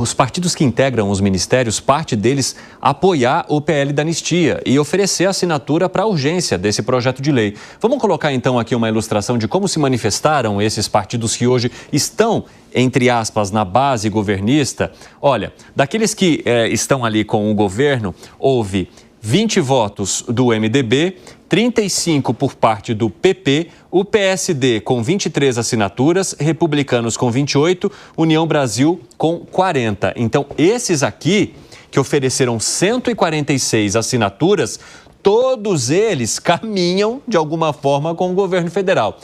Os partidos que integram os ministérios, parte deles apoiar o PL da anistia e oferecer assinatura para a urgência desse projeto de lei. Vamos colocar então aqui uma ilustração de como se manifestaram esses partidos que hoje estão, entre aspas, na base governista. Olha, daqueles que estão ali com o governo, houve 20 votos do MDB, 35 por parte do PP, o PSD com 23 assinaturas, Republicanos com 28, União Brasil com 40. Então, esses aqui, que ofereceram 146 assinaturas, todos eles caminham, de alguma forma, com o governo federal.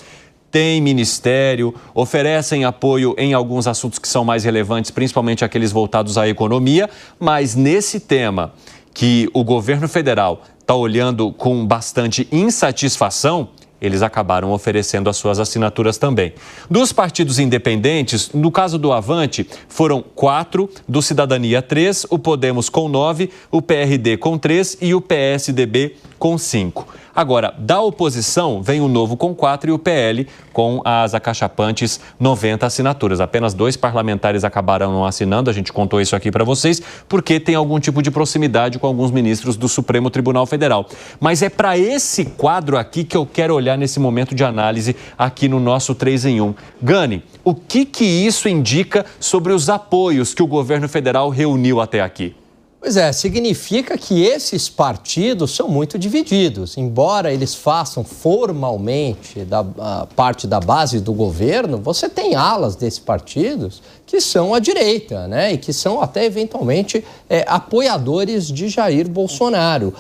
Tem ministério, oferecem apoio em alguns assuntos que são mais relevantes, principalmente aqueles voltados à economia, mas nesse tema que o governo federal está olhando com bastante insatisfação, eles acabaram oferecendo as suas assinaturas também. Dos partidos independentes, no caso do Avante, foram 4, do Cidadania 3, o Podemos com 9, o PRD com 3 e o PSDB com 5. Agora, da oposição, vem o Novo com 4 e o PL com as acachapantes 90 assinaturas. Apenas 2 parlamentares acabaram não assinando, a gente contou isso aqui para vocês, porque tem algum tipo de proximidade com alguns ministros do Supremo Tribunal Federal. Mas é para esse quadro aqui que eu quero olhar nesse momento de análise aqui no nosso 3 em 1. Gani, o que isso indica sobre os apoios que o governo federal reuniu até aqui? Pois é, significa que esses partidos são muito divididos. Embora eles façam formalmente parte da base do governo, você tem alas desses partidos que são à direita, né? E que são até eventualmente apoiadores de Jair Bolsonaro.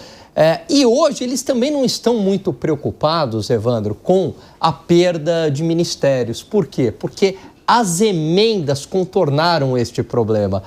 E hoje eles também não estão muito preocupados, Evandro, com a perda de ministérios. Por quê? Porque as emendas contornaram este problema.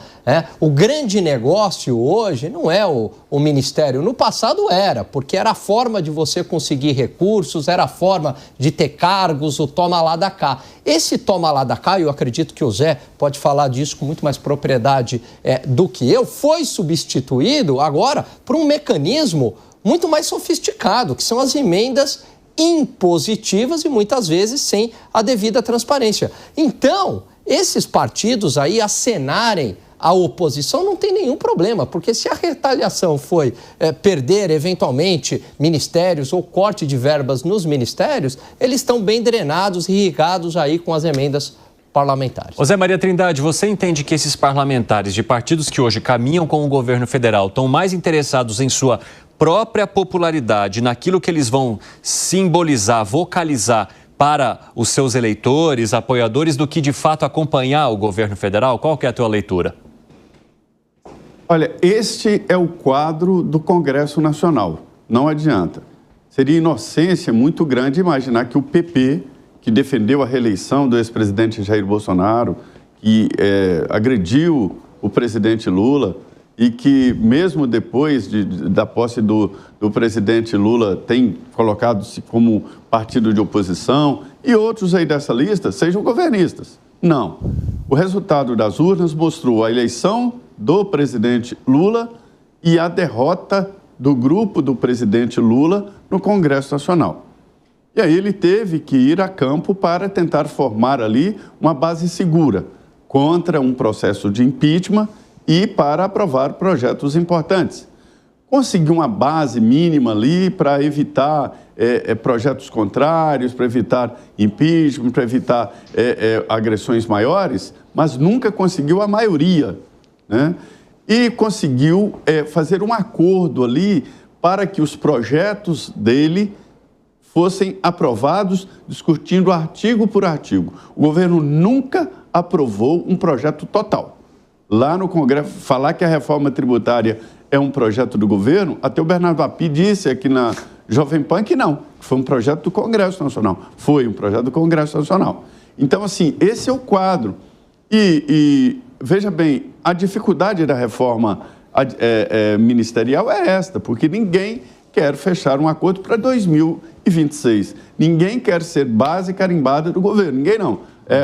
O grande negócio hoje não é o ministério. No passado era, porque era a forma de você conseguir recursos, era a forma de ter cargos, o toma lá da cá. Esse toma lá da cá, eu acredito que o Zé pode falar disso com muito mais propriedade do que eu, foi substituído agora por um mecanismo muito mais sofisticado, que são as emendas impositivas e muitas vezes sem a devida transparência. Então, esses partidos aí acenarem a oposição não tem nenhum problema, porque se a retaliação foi perder eventualmente ministérios ou corte de verbas nos ministérios, eles estão bem drenados e irrigados aí com as emendas parlamentares. José Maria Trindade, você entende que esses parlamentares de partidos que hoje caminham com o governo federal estão mais interessados em sua própria popularidade, naquilo que eles vão simbolizar, vocalizar para os seus eleitores, apoiadores, do que de fato acompanhar o governo federal? Qual que é a tua leitura? Olha, este é o quadro do Congresso Nacional. Não adianta. Seria inocência muito grande imaginar que o PP, que defendeu a reeleição do ex-presidente Jair Bolsonaro, que agrediu o presidente Lula, e que mesmo depois da posse do presidente Lula tem colocado-se como partido de oposição, e outros aí dessa lista sejam governistas. Não. O resultado das urnas mostrou a eleição do presidente Lula e a derrota do grupo do presidente Lula no Congresso Nacional. E aí ele teve que ir a campo para tentar formar ali uma base segura contra um processo de impeachment e para aprovar projetos importantes. Conseguir uma base mínima ali para evitar projetos contrários, para evitar impeachment, para evitar agressões maiores, mas nunca conseguiu a maioria, né? E conseguiu fazer um acordo ali para que os projetos dele fossem aprovados, discutindo artigo por artigo. O governo nunca aprovou um projeto total. Lá no Congresso, falar que a reforma tributária é um projeto do governo, até o Bernardo Api disse aqui na Jovem Pan que não, foi um projeto do Congresso Nacional. Foi um projeto do Congresso Nacional. Então, assim, esse é o quadro. E veja bem, a dificuldade da reforma ministerial é esta, porque ninguém quer fechar um acordo para 2026. Ninguém quer ser base carimbada do governo. Ninguém não.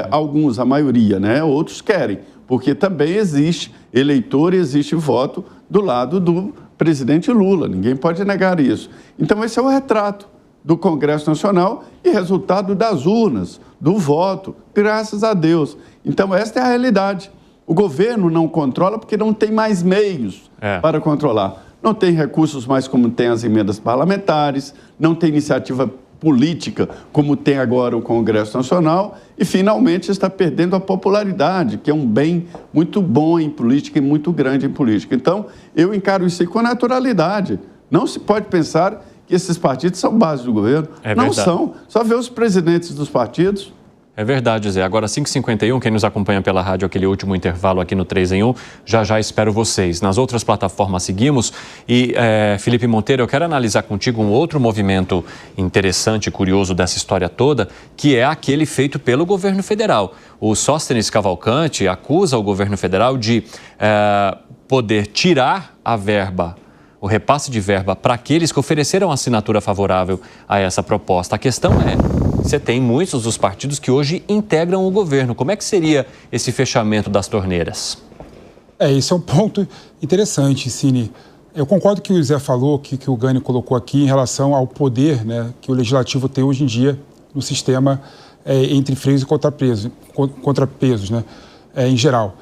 Alguns, a maioria, né? Outros querem, porque também existe eleitor e existe voto do lado do presidente Lula. Ninguém pode negar isso. Então, esse é o retrato do Congresso Nacional e resultado das urnas, do voto, graças a Deus. Então, esta é a realidade. O governo não controla porque não tem mais meios para controlar. Não tem recursos mais como tem as emendas parlamentares, não tem iniciativa política como tem agora o Congresso Nacional e, finalmente, está perdendo a popularidade, que é um bem muito bom em política e muito grande em política. Então, eu encaro isso aí com naturalidade. Não se pode pensar que esses partidos são base do governo. Não são. Só ver os presidentes dos partidos. É verdade, Zé. Agora, 5h51, quem nos acompanha pela rádio, aquele último intervalo aqui no 3 em 1, já espero vocês. Nas outras plataformas seguimos e, Felipe Monteiro, eu quero analisar contigo um outro movimento interessante e curioso dessa história toda, que é aquele feito pelo governo federal. O Sóstenes Cavalcante acusa o governo federal de poder tirar a verba, o repasse de verba para aqueles que ofereceram assinatura favorável a essa proposta. A questão é, você tem muitos dos partidos que hoje integram o governo. Como é que seria esse fechamento das torneiras? Esse é um ponto interessante, Cine. Eu concordo com o que o Zé falou, que o Gani colocou aqui em relação ao poder, né, que o Legislativo tem hoje em dia no sistema entre freios e contrapesos, né, em geral.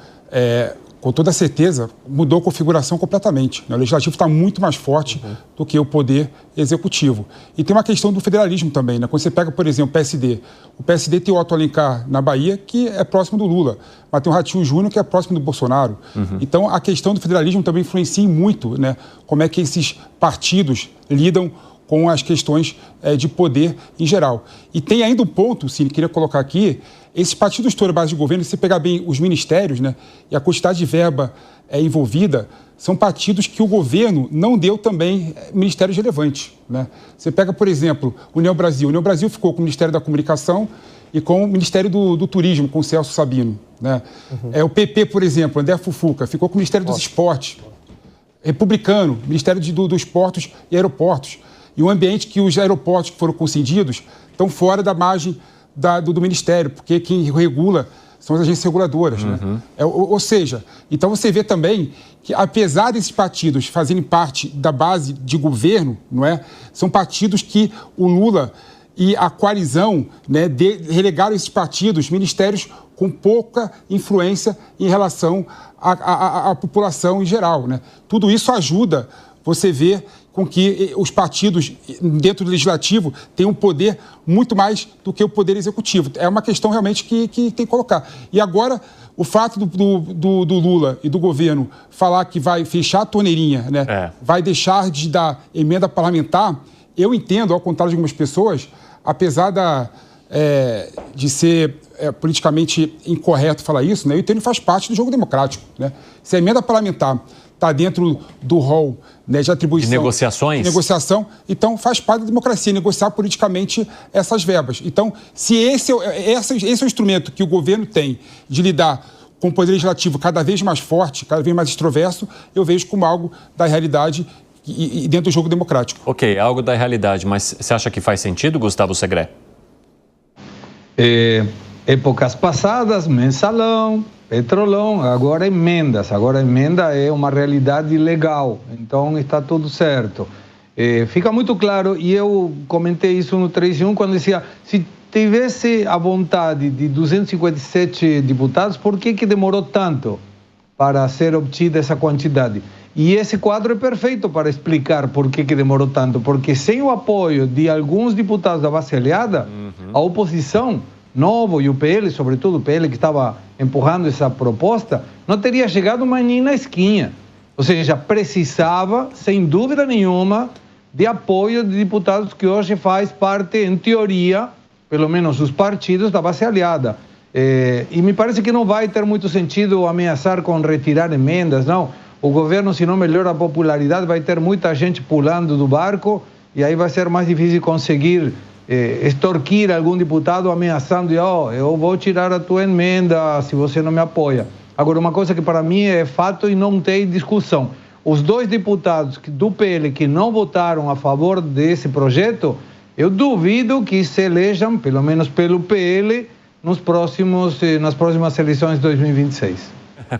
Com toda certeza, mudou a configuração completamente. O Legislativo está muito mais forte do que o Poder Executivo. E tem uma questão do federalismo também, né? Quando você pega, por exemplo, o PSD tem o Otto Alencar na Bahia, que é próximo do Lula, mas tem o Ratinho Júnior, que é próximo do Bolsonaro. Então, a questão do federalismo também influencia muito, né? Como é que esses partidos lidam com as questões de poder em geral. E tem ainda um ponto, Cine, que queria colocar aqui, esses partidos todos, base de governo, se você pegar bem os ministérios, né, e a quantidade de verba envolvida, são partidos que o governo não deu também ministérios relevantes, né? Você pega, por exemplo, o União Brasil. O União Brasil ficou com o Ministério da Comunicação e com o Ministério do Turismo, com o Celso Sabino, né? O PP, por exemplo, André Fufuca, ficou com o Ministério dos Esportes. Republicano, Ministério dos Portos e Aeroportos. E o ambiente que os aeroportos que foram concedidos estão fora da margem do Ministério, porque quem regula são as agências reguladoras. Né? Ou seja, então você vê também que, apesar desses partidos fazerem parte da base de governo, não é? São partidos que o Lula e a coalizão, né, relegaram esses partidos, ministérios com pouca influência em relação à população em geral. Né? Tudo isso ajuda você ver com que os partidos dentro do Legislativo têm um poder muito mais do que o Poder Executivo. É uma questão realmente que tem que colocar. E agora, o fato do Lula e do governo falar que vai fechar a torneirinha, né, vai deixar de dar emenda parlamentar, eu entendo, ao contrário de algumas pessoas, apesar de ser politicamente incorreto falar isso, né, eu entendo que faz parte do jogo democrático. Né? Se a emenda parlamentar está dentro do rol, né, de atribuição... De negociações? De negociação. Então, faz parte da democracia, negociar politicamente essas verbas. Então, se esse é o instrumento que o governo tem de lidar com o Poder Legislativo cada vez mais forte, cada vez mais extroverso, eu vejo como algo da realidade e dentro do jogo democrático. Ok, algo da realidade, mas você acha que faz sentido, Gustavo Segré? Épocas passadas, mensalão, petrolão, agora emendas. Agora a emenda é uma realidade legal, então está tudo certo. Fica muito claro, e eu comentei isso no 3 em 1, quando dizia, se tivesse a vontade de 257 deputados, por que demorou tanto para ser obtida essa quantidade? E esse quadro é perfeito para explicar por que demorou tanto, porque sem o apoio de alguns deputados da base aliada, a oposição, Novo e o PL, sobretudo o PL que estava empurrando essa proposta, não teria chegado mais nem na esquina. Ou seja, precisava, sem dúvida nenhuma, de apoio de deputados que hoje faz parte, em teoria, pelo menos os partidos da base aliada. E me parece que não vai ter muito sentido ameaçar com retirar emendas, não. O governo, se não melhora a popularidade, vai ter muita gente pulando do barco e aí vai ser mais difícil conseguir extorquir algum deputado ameaçando, eu vou tirar a tua emenda se você não me apoia. Agora, uma coisa que para mim é fato e não tem discussão. Os dois deputados do PL que não votaram a favor desse projeto, eu duvido que se elejam, pelo menos pelo PL, nas próximas eleições de 2026.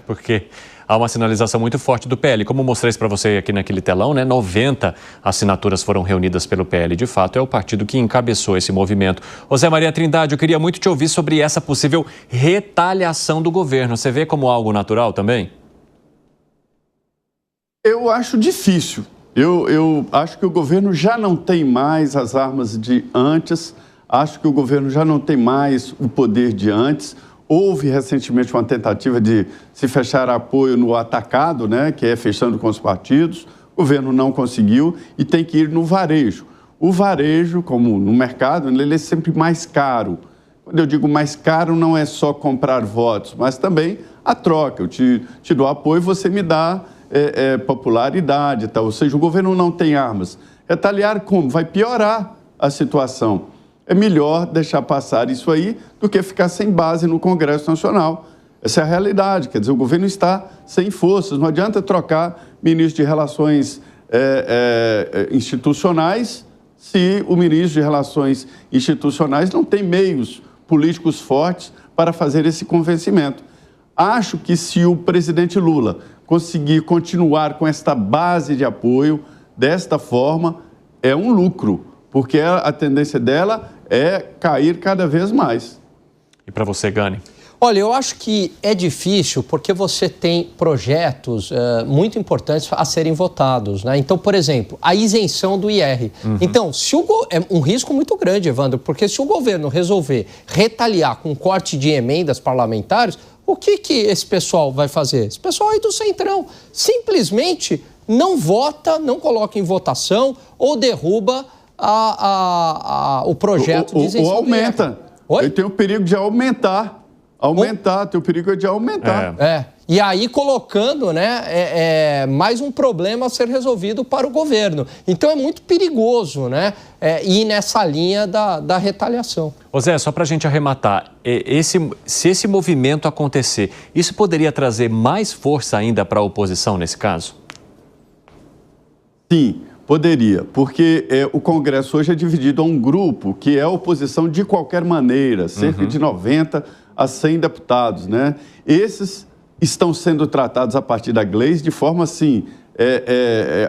Porque há uma sinalização muito forte do PL. Como eu mostrei para você aqui naquele telão, né, 90 assinaturas foram reunidas pelo PL. De fato, é o partido que encabeçou esse movimento. José Maria Trindade, eu queria muito te ouvir sobre essa possível retaliação do governo. Você vê como algo natural também? Eu acho difícil. Eu acho que o governo já não tem mais as armas de antes, acho que o governo já não tem mais o poder de antes. Houve recentemente uma tentativa de se fechar apoio no atacado, né, que é fechando com os partidos. O governo não conseguiu e tem que ir no varejo. O varejo, como no mercado, ele é sempre mais caro. Quando eu digo mais caro, não é só comprar votos, mas também a troca. Eu te dou apoio, você me dá popularidade, tal. Ou seja, o governo não tem armas. Retaliar como? Vai piorar a situação. É melhor deixar passar isso aí do que ficar sem base no Congresso Nacional. Essa é a realidade, quer dizer, o governo está sem forças. Não adianta trocar ministro de Relações Institucionais se o ministro de Relações Institucionais não tem meios políticos fortes para fazer esse convencimento. Acho que se o presidente Lula conseguir continuar com esta base de apoio desta forma, é um lucro, porque a tendência dela é cair cada vez mais. E para você, Gani? Olha, eu acho que é difícil porque você tem projetos muito importantes a serem votados, né? Então, por exemplo, a isenção do IR. Então, é um risco muito grande, Evandro, porque se o governo resolver retaliar com corte de emendas parlamentares, o que esse pessoal vai fazer? Esse pessoal aí do Centrão simplesmente não vota, não coloca em votação ou derruba o projeto de isenção. Ou aumenta. Ele tem o perigo de aumentar. Tem o perigo de aumentar. E aí colocando, né, mais um problema a ser resolvido para o governo. Então é muito perigoso, né, ir nessa linha da retaliação. Ô Zé, só para a gente arrematar, se esse movimento acontecer, isso poderia trazer mais força ainda para a oposição nesse caso? Sim, poderia, porque o Congresso hoje é dividido a um grupo que é a oposição de qualquer maneira, cerca de 90 a 100 deputados, né? Esses estão sendo tratados a partir da Gleisi de forma, assim,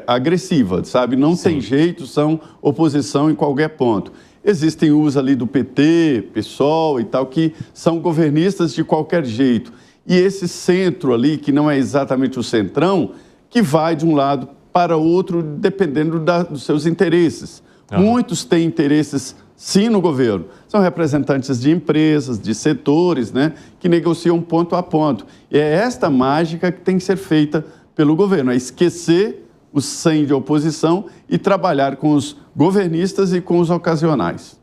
agressiva, sabe? Não tem jeito, são oposição em qualquer ponto. Existem os ali do PT, PSOL e tal, que são governistas de qualquer jeito. E esse centro ali, que não é exatamente o centrão, que vai de um lado para outro, dependendo dos seus interesses. Muitos têm interesses, sim, no governo. São representantes de empresas, de setores, né, que negociam ponto a ponto. E é esta mágica que tem que ser feita pelo governo, é esquecer os 100 de oposição e trabalhar com os governistas e com os ocasionais.